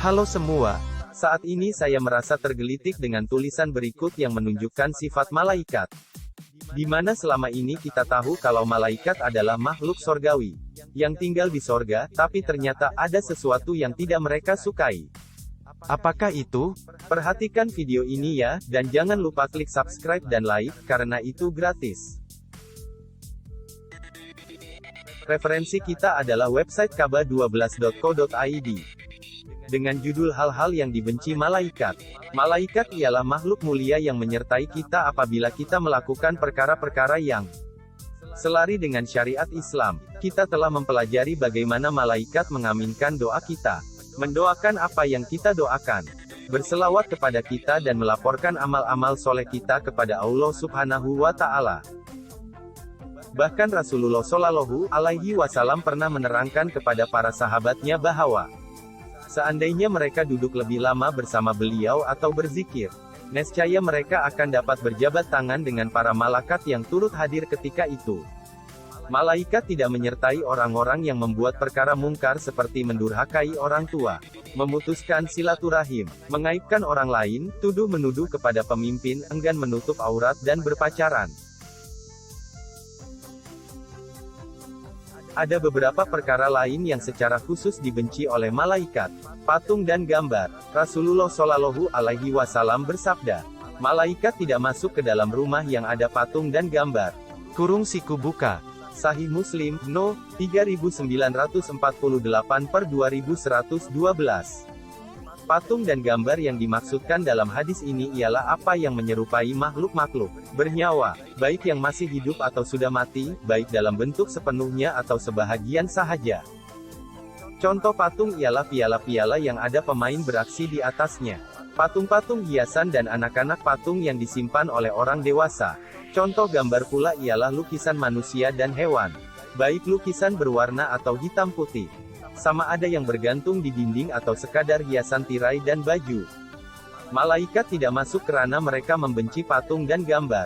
Halo semua, saat ini saya merasa tergelitik dengan tulisan berikut yang menunjukkan sifat malaikat. Di mana selama ini kita tahu kalau malaikat adalah makhluk sorgawi, yang tinggal di sorga, tapi ternyata ada sesuatu yang tidak mereka sukai. Apakah itu? Perhatikan video ini ya, dan jangan lupa klik subscribe dan like, karena itu gratis. Referensi kita adalah website kaba12.co.id. Dengan judul hal-hal yang dibenci malaikat. Malaikat ialah makhluk mulia yang menyertai kita apabila kita melakukan perkara-perkara yang selari dengan syariat Islam. Kita telah mempelajari bagaimana malaikat mengaminkan doa kita, mendoakan apa yang kita doakan, berselawat kepada kita dan melaporkan amal-amal soleh kita kepada Allah Subhanahu wa Ta'ala. Bahkan Rasulullah Shallallahu Alaihi Wasallam pernah menerangkan kepada para sahabatnya bahwa seandainya mereka duduk lebih lama bersama beliau atau berzikir, nescaya mereka akan dapat berjabat tangan dengan para malaikat yang turut hadir ketika itu. Malaikat tidak menyertai orang-orang yang membuat perkara mungkar seperti mendurhakai orang tua, memutuskan silaturahim, mengaibkan orang lain, tuduh-menuduh kepada pemimpin, enggan menutup aurat dan berpacaran. Ada beberapa perkara lain yang secara khusus dibenci oleh malaikat. Patung dan gambar. Rasulullah Shallallahu Alaihi Wasallam bersabda, malaikat tidak masuk ke dalam rumah yang ada patung dan gambar. Kurung siku buka. Sahih Muslim, No. 3948/2112. Patung dan gambar yang dimaksudkan dalam hadis ini ialah apa yang menyerupai makhluk-makhluk bernyawa, baik yang masih hidup atau sudah mati, baik dalam bentuk sepenuhnya atau sebahagian sahaja. Contoh patung ialah piala-piala yang ada pemain beraksi di atasnya. Patung-patung hiasan dan anak-anak patung yang disimpan oleh orang dewasa. Contoh gambar pula ialah lukisan manusia dan hewan, baik lukisan berwarna atau hitam putih. Sama ada yang bergantung di dinding atau sekadar hiasan tirai dan baju. Malaikat tidak masuk kerana mereka membenci patung dan gambar.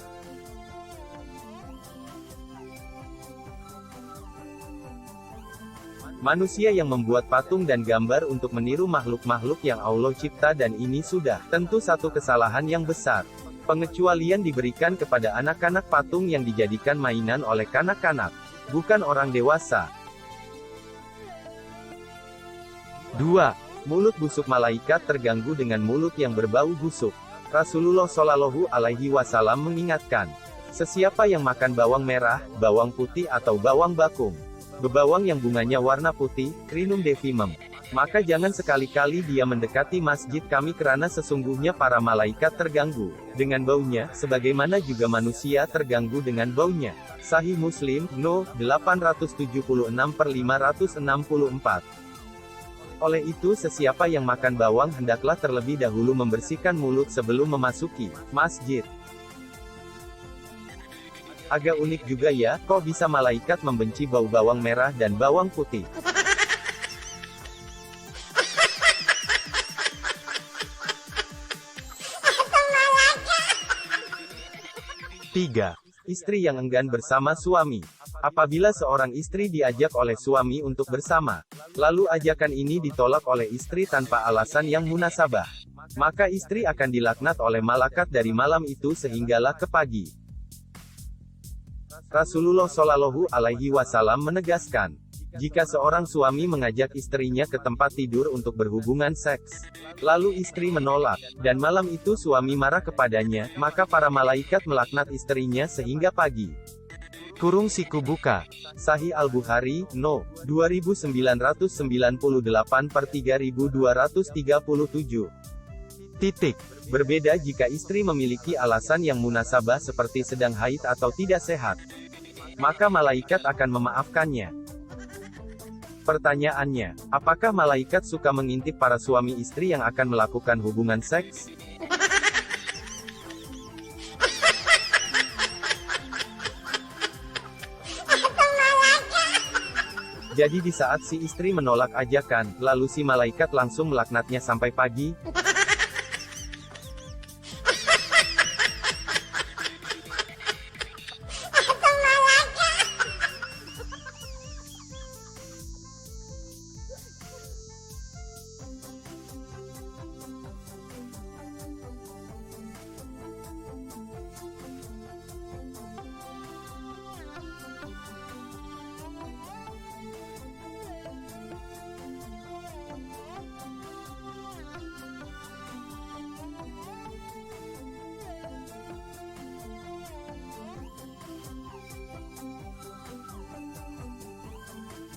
Manusia yang membuat patung dan gambar untuk meniru makhluk-makhluk yang Allah cipta dan ini sudah tentu satu kesalahan yang besar. Pengecualian diberikan kepada anak-anak patung yang dijadikan mainan oleh kanak-kanak, bukan orang dewasa. 2. Mulut busuk malaikat terganggu dengan mulut yang berbau busuk. Rasulullah Shallallahu Alaihi Wasallam mengingatkan, sesiapa yang makan bawang merah, bawang putih atau bawang bakung, bebawang yang bunganya warna putih, Crinum devimum, maka jangan sekali-kali dia mendekati masjid kami karena sesungguhnya para malaikat terganggu dengan baunya, sebagaimana juga manusia terganggu dengan baunya. Sahih Muslim, No. 876/564. Oleh itu sesiapa yang makan bawang hendaklah terlebih dahulu membersihkan mulut sebelum memasuki masjid. Agak unik juga ya, kok bisa malaikat membenci bau bawang merah dan bawang putih. Tiga. Istri yang enggan bersama suami. Apabila seorang istri diajak oleh suami untuk bersama, lalu ajakan ini ditolak oleh istri tanpa alasan yang munasabah, maka istri akan dilaknat oleh malaikat dari malam itu sehinggalah ke pagi. Rasulullah Shallallahu Alaihi Wasallam menegaskan, jika seorang suami mengajak istrinya ke tempat tidur untuk berhubungan seks, lalu istri menolak, dan malam itu suami marah kepadanya, maka para malaikat melaknat istrinya sehingga pagi. Kurung siku buka. Sahih Al-Bukhari, No. 2998/3237. Berbeda jika istri memiliki alasan yang munasabah seperti sedang haid atau tidak sehat, maka malaikat akan memaafkannya. Pertanyaannya, apakah malaikat suka mengintip para suami istri yang akan melakukan hubungan seks? Jadi di saat si istri menolak ajakan, lalu si malaikat langsung melaknatnya sampai pagi.